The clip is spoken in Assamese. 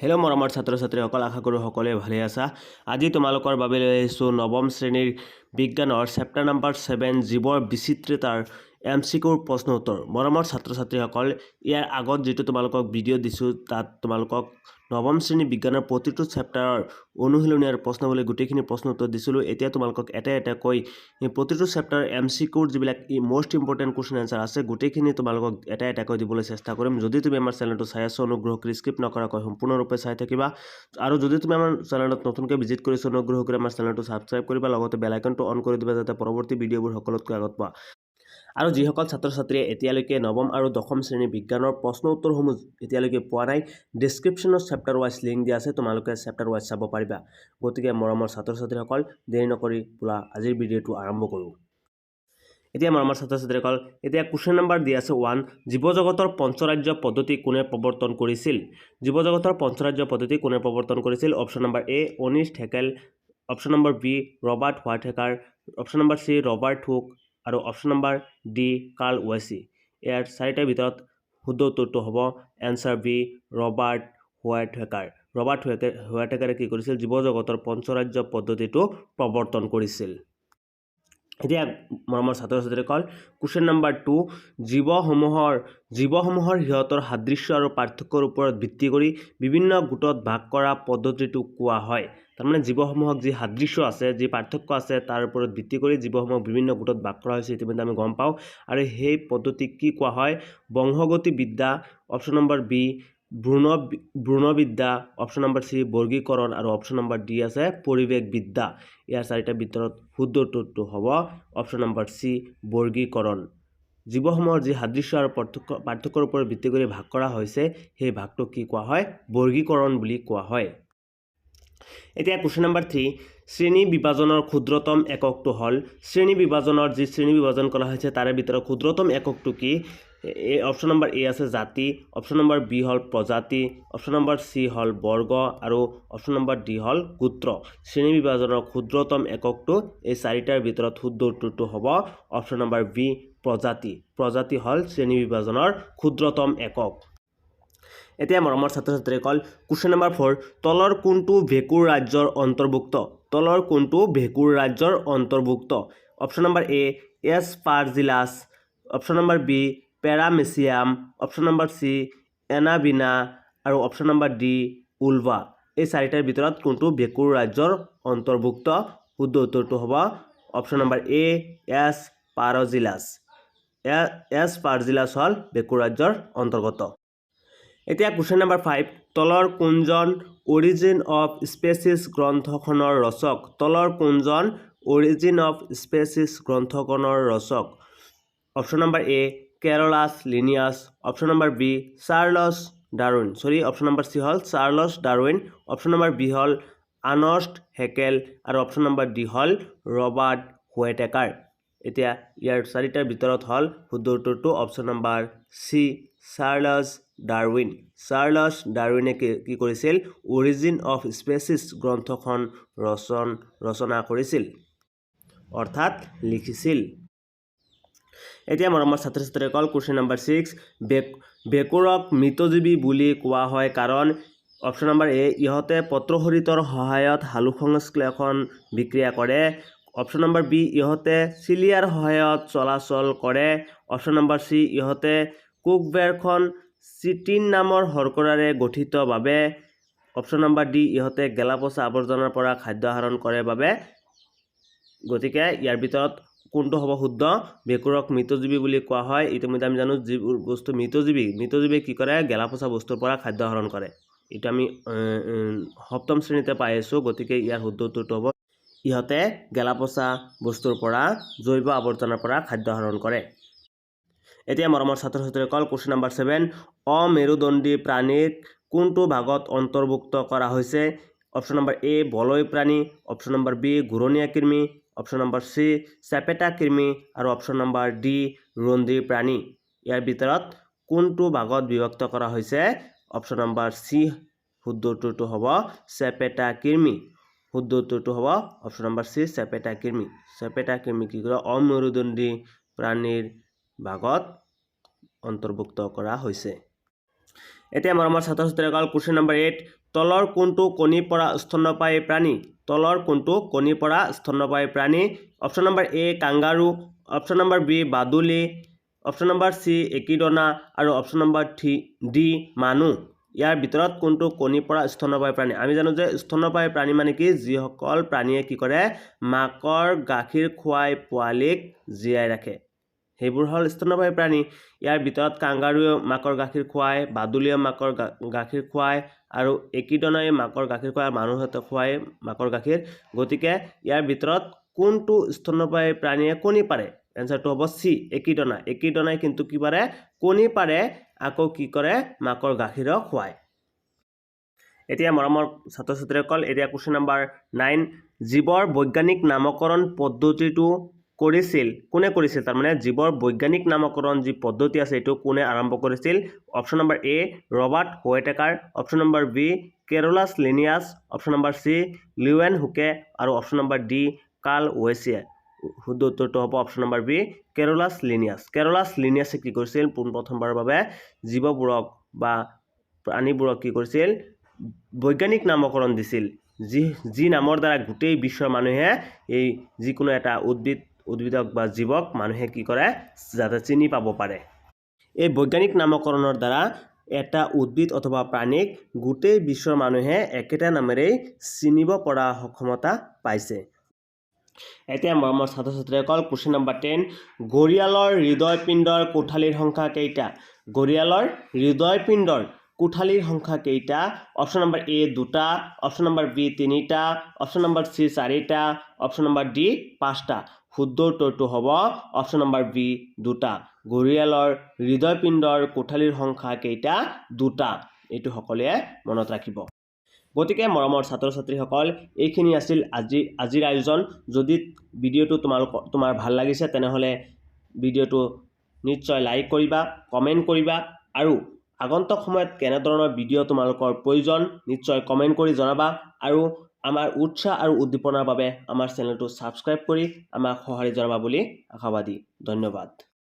হেল্ল' মৰমৰ ছাত্ৰ ছাত্ৰীসকল, আশা কৰোঁ সকলোৱে ভালে আছা। আজি তোমালোকৰ বাবে লৈ আহিছোঁ নৱম শ্ৰেণীৰ বিজ্ঞানৰ চেপ্টাৰ নম্বৰ 7 জীৱৰ বিচিত্ৰতাৰ MCQৰ প্ৰশ্ন উত্তৰ। মৰমৰ ছাত্ৰ ছাত্ৰীসকল, ইয়াৰ আগত যিটো তোমালোকক ভিডিঅ' দিছোঁ তাত তোমালোকক নৱম শ্ৰেণী বিজ্ঞানৰ প্ৰতিটো চেপ্টাৰৰ অনুশীলনী আৰু প্ৰশ্নাৱলী গোটেইখিনি প্ৰশ্ন উত্তৰ দিছিলোঁ। এতিয়া তোমালোকক এটা এটাকৈ প্ৰতিটো চেপ্টাৰ MCQৰ যিবিলাক মষ্ট ইম্পৰ্টেণ্ট কুৱেশ্যন এনচাৰ আছে গোটেইখিনি তোমালোকক এটা এটাকৈ দিবলৈ চেষ্টা কৰিম। যদি তুমি আমাৰ চেনেলটো চাই আছো, অনুগ্ৰহ কৰি স্কিপ নকৰাকৈ সম্পূৰ্ণৰূপে চাই থাকিবা। আৰু যদি তুমি আমাৰ চেনেলত নতুনকৈ ভিজিট কৰিছা, অনুগ্ৰহ কৰি আমাৰ চেনেলটো ছাবস্ক্ৰাইব কৰিবা, লগতে বেল আইকনটো অন কৰি দিবা যাতে পৰৱৰ্তী ভিডিঅ'বোৰ সকলোতকৈ আগত পোৱা। আৰু যিসকল ছাত্ৰ ছাত্ৰীয়ে এতিয়ালৈকে নৱম আৰু দশম শ্ৰেণী বিজ্ঞানৰ প্ৰশ্ন উত্তৰসমূহ এতিয়ালৈকে পোৱা নাই, ডেছক্ৰিপশ্যনত চেপ্টাৰ ৱাইজ লিংক দিয়া আছে, তোমালোকে চেপ্টাৰ ৱাইজ চাব পাৰিবা। গতিকে মৰমৰ ছাত্ৰ ছাত্ৰীসকল, দেৰি নকৰি বোলা আজিৰ ভিডিঅ'টো আৰম্ভ কৰোঁ। এতিয়া মৰমৰ ছাত্ৰ ছাত্ৰীসকল, এতিয়া কুৱেশ্যন নম্বৰ দিয়া আছে 1, জীৱজগতৰ পঞ্চৰাজ্য পদ্ধতি কোনে প্ৰৱৰ্তন কৰিছিল? জীৱজগতৰ পঞ্চৰাজ্য পদ্ধতি কোনে প্ৰৱৰ্তন কৰিছিল? Option number A Ernst Haeckel, option number B Robert Whittaker, option number C Robert Hooke আৰু option number D Carl Woese. ইয়াৰ চাৰিটাৰ ভিতৰত শুদ্ধ উত্তৰটো হ'ব answer B Robert Whittaker. Robert হোৱাইটেকাৰে কি কৰিছিল? জীৱজগতৰ পঞ্চৰাজ্য পদ্ধতিটো প্ৰৱৰ্তন কৰিছিল। এতিয়া মৰমৰ ছাত্ৰ ছাত্ৰীসকল, কুৱেশ্যন নম্বৰ 2, জীৱসমূহৰ সিহঁতৰ সাদৃশ্য আৰু পাৰ্থক্যৰ ওপৰত ভিত্তি কৰি বিভিন্ন গোটত ভাগ কৰা পদ্ধতিটোক কোৱা হয়। তাৰমানে জীৱসমূহক যি সাদৃশ্য আছে, যি পাৰ্থক্য আছে, তাৰ ওপৰত ভিত্তি কৰি জীৱসমূহক বিভিন্ন গোটত ভাগ কৰা হৈছে, ইতিমধ্যে আমি গম পাওঁ। আৰু সেই পদ্ধতিক কি কোৱা হয়? বংশগতি বিদ্যা, অপশ্যন নম্বৰ বি ভ্ৰূণবিদ্যা, অপশ্যন নম্বৰ চি বৰ্গীকৰণ আৰু অপশ্যন নম্বৰ ডি আছে পৰিৱেশবিদ্যা। ইয়াৰ চাৰিটাৰ ভিতৰত শুদ্ধ উত্তৰটো হ'ব অপশ্যন নম্বৰ চি বৰ্গীকৰণ। জীৱসমূহৰ যি সাদৃশ্য আৰু পাৰ্থক্যৰ ওপৰত ভিত্তি কৰি ভাগ কৰা হৈছে, সেই ভাগটোক কি কোৱা হয়? বৰ্গীকৰণ বুলি কোৱা হয়। এতিয়া কুৱেশ্যন নম্বৰ 3, শ্ৰেণী বিভাজনৰ ক্ষুদ্ৰতম এককটো হ'ল? শ্ৰেণী বিভাজনৰ যি শ্ৰেণী বিভাজন কৰা হৈছে তাৰে ভিতৰত ক্ষুদ্ৰতম এককটো কি? অপশ্যন নম্বৰ এ আছে জাতি, অপশ্যন নম্বৰ বি হ'ল প্ৰজাতি, অপশ্যন নম্বৰ চি হ'ল বৰ্গ আৰু অপশ্যন নম্বৰ ডি হ'ল গোত্ৰ। শ্ৰেণী বিভাজনৰ ক্ষুদ্ৰতম এককটো এই চাৰিটাৰ ভিতৰত শুদ্ধ উত্তৰটো হ'ব অপশ্যন নম্বৰ বি প্ৰজাতি। প্ৰজাতি হ'ল শ্ৰেণী বিভাজনৰ ক্ষুদ্ৰতম একক। এতিয়া মৰমৰ ছাত্ৰ ছাত্ৰীসকল, কুৱেশ্যন নম্বৰ 4, তলৰ কোনটো ভেঁকুৰ ৰাজ্যৰ অন্তৰ্ভুক্ত? তলৰ কোনটো ভেঁকুৰ ৰাজ্যৰ অন্তৰ্ভুক্ত? Option number A Aspergillus, option number B Paramecium, option number C Anabaena আৰু অপশ্যন নম্বৰ ডি উলভা। এই চাৰিটাৰ ভিতৰত কোনটো ভেঁকুৰ ৰাজ্যৰ অন্তৰ্ভুক্ত? শুদ্ধ উত্তৰটো হ'ব অপশ্যন নম্বৰ এ এছপাৰজিলাছ। এছপাৰজিলাছ হ'ল ভেঁকুৰ ৰাজ্যৰ অন্তৰ্গত। এতিয়া কুৱেশ্যন নম্বৰ 5, তলৰ কোনজন অৰিজিন অফ স্পেচিছ গ্ৰন্থখনৰ ৰচক? তলৰ কোনজন অৰিজিন অফ স্পেচিছ গ্ৰন্থখনৰ ৰচক? Option number A Carolus Linnaeus, option number B Charles Darwin, option number C হ'ল Charles Darwin, option number B হ'ল আৰ্নষ্ট হেকেল আৰু অপশ্যন নম্বৰ ডি হ'ল ৰবাৰ্ট হোৱাইটেকাৰ। এতিয়া ইয়াৰ চাৰিটাৰ ভিতৰত হ'ল শুদ্ধ উত্তৰটো option number C Charles Darwin. Charles ডাৰউইনে কি কৰিছিল? অৰিজিন অফ স্পেচিছ গ্ৰন্থখন ৰচনা কৰিছিল, অৰ্থাৎ লিখিছিল। এতিয়া মৰমৰ ছাত্ৰ ছাত্ৰীসকল, কুৱেশ্যন নম্বৰ 6, ভেঁকুৰক মৃতজীৱী বুলি কোৱা হয় কাৰণ? অপশ্যন নম্বৰ এ ইহঁতে পত্ৰশৰীৰৰ সহায়ত সালোকসংশ্লেষণ বিক্ৰিয়া কৰে, অপশ্যন নম্বৰ বি ইহঁতে চিলিয়াৰ সহায়ত চলাচল কৰে, অপশ্যন নম্বৰ চি ইহঁতে কোষবেৰখন চিটিন নামৰ শৰ্কৰাৰে গঠিত বাবে, অপশ্যন নম্বৰ ডি ইহঁতে গেলাপচা আৱৰ্জনাৰ পৰা খাদ্য আহৰণ কৰে বাবে। গতিকে ইয়াৰ ভিতৰত কোনটো হ'ব শুদ্ধ? ভেঁকুৰক মৃতজীৱী বুলি কোৱা হয়। ইতিমধ্যে আমি জানো যিবোৰ বস্তু মৃতজীৱীয়ে কি কৰে? গেলাপচা বস্তুৰ পৰা খাদ্য আহৰণ কৰে। এইটো আমি সপ্তম শ্ৰেণীতে পাই আছোঁ। গতিকে ইয়াৰ শুদ্ধ উত্তৰটো হ'ব ইহঁতে গেলাপচা বস্তুৰ পৰা জৈৱ আৱৰ্জনাৰ পৰা খাদ্য আহৰণ কৰে। এতিয়া মৰমৰ ছাত্ৰ ছাত্ৰীসকল, কুৱেশ্যন নম্বৰ 7, অমেৰুদণ্ডী প্ৰাণীক কোনটো ভাগত অন্তৰ্ভুক্ত কৰা হৈছে? অপশ্যন নম্বৰ এ বলয় প্ৰাণী, অপশ্যন নম্বৰ বি ঘূৰণীয়া কৃমি, অপশ্যন নম্বৰ চি চেপেটা কৃমি আৰু অপশ্যন নম্বৰ ডি ৰুধিৰ প্ৰাণী। ইয়াৰ ভিতৰত কোনটো ভাগত বিভক্ত কৰা হৈছে? অপশ্যন নম্বৰ চি শুদ্ধ উত্তৰটো হ'ব চেপেটা কৃমি। শুদ্ধ উত্তৰটো হ'ব অপশ্যন নম্বৰ চি চেপেটা কৃমি। চেপেটা কৃমি কি কৰে? অমেৰুদণ্ডী প্ৰাণীৰ ভাগত অন্তৰ্ভুক্ত কৰা হৈছে। এতিয়া মৰমৰ ছাত্ৰ ছাত্ৰীসকল কুৱেশ্যন নম্বৰ 8 তলৰ কোনটো কণীৰ পৰা স্তন্যপায়ী প্ৰাণী তলৰ কোনটো কণীৰ পৰা স্তন্যপায়ী প্ৰাণী option number A kangaroo option number B বাদুলি অপশ্যন নম্বৰ সি একিডনা আৰু অপশ্যন নম্বৰ ডি মানুহ ইয়াৰ ভিতৰত কোনটো কণীৰ পৰা স্তন্যপায়ী প্ৰাণী আমি জানো যে স্তন্যপায়ী প্ৰাণী মানে কি যিসকল প্ৰাণীয়ে কি কৰে মাকৰ গাখীৰ খুৱাই পোৱালীক জীয়াই ৰাখে সেইবোৰ হ'ল স্তন্যপায়ী প্ৰাণী ইয়াৰ ভিতৰত কাংগাৰুৱে মাকৰ গাখীৰ খুৱায় বাদুলিয়ে মাকৰ গাখীৰ খুৱায় আৰু একিডনাই মাকৰ গাখীৰ খুৱায় মানুহতে খুৱায় মাকৰ গাখীৰ গতিকে ইয়াৰ ভিতৰত কোনটো স্তন্যপায়ী প্ৰাণীয়ে কণী পাৰে এনসাৰটো হ'ব সি একিডনাই কিন্তু কি পাৰে কণী পাৰে আকৌ কি কৰে মাকৰ গাখীৰক খুৱায় এতিয়া মৰমৰ ছাত্ৰ ছাত্ৰীসকল এতিয়া কুৱেশ্যন নম্বৰ 9 জীৱৰ বৈজ্ঞানিক নামকৰণ পদ্ধতিটো কৰিছিল কোনে কৰিছিল তাৰ মানে জীৱৰ বৈজ্ঞানিক নামকৰণ যি পদ্ধতি আছে এটো কোনে আৰম্ভ কৰিছিল option number A Robert Whittaker option number B Carolus Linnaeus option number C Leeuwenhoek আৰু অপশ্যন নম্বৰ ডি কাৰ্ল ওয়েছিয়ে শুদ্ধ উত্তৰটো হ'ব অপশ্যন নম্বৰ বি কেৰোলাছ লিনিয়াছে কি কৰিছিল পোনপ্ৰথমবাৰৰ বাবে জীৱবোৰক বা প্ৰাণীবোৰক কি কৰিছিল বৈজ্ঞানিক নামকৰণ দিছিল যি নামৰ দ্বাৰা গোটেই বিশ্বৰ মানুহে এই যিকোনো এটা উদ্ভিদক বা জীৱক মানুহে কি কৰে যাতে চিনি পাব পাৰে এই বৈজ্ঞানিক নামকৰণৰ দ্বাৰা এটা উদ্ভিদ অথবা প্ৰাণীক গোটেই বিশ্বৰ মানুহে একেটা নামেৰে চিনিব পৰা সক্ষমতা পাইছে এতিয়া মৰমৰ ছাত্ৰ ছাত্ৰীসকল কুৱেশ্যন নম্বৰ 10 গৰিয়ালৰ হৃদয়পিণ্ডৰ কোঠালীৰ সংখ্যা কেইটা গৰিয়ালৰ হৃদয়পিণ্ডৰ কোঠালীৰ সংখ্যা কেইটা অপশ্যন নম্বৰ এ 2টা অপশ্যন নম্বৰ বি 3টা অপশ্যন নম্বৰ সি 4টা অপশ্যন নম্বৰ ডি 5টা শুদ্ধ উত্তৰটো হ'ব অপশ্যন নম্বৰ বি 2টা গৰিয়ালৰ হৃদয়পিণ্ডৰ কোঠালীৰ সংখ্যা কেইটা 2টা এইটো সকলোৱে মনত ৰাখিব গতিকে মৰমৰ ছাত্ৰ ছাত্ৰীসকল এইখিনি আছিল আজিৰ আয়োজন যদি ভিডিঅটো তোমাৰ ভাল লাগিছে তেনেহলে ভিডিঅটো নিশ্চয় লাইক কৰিবা কমেন্ট কৰিবা আৰু আগন্তুক সময়ত কেনে ধৰণৰ ভিডিঅ তোমালোকৰ প্ৰয়োজন নিশ্চয় কমেন্ট কৰি জনাবা আৰু আমাৰ উৎসাহ আৰু উদ্দীপনাৰ বাবে আমাৰ চেনেলটো সাবস্ক্ৰাইব কৰি আমাক সহায় জনাবা বুলি আশাবাদী ধন্যবাদ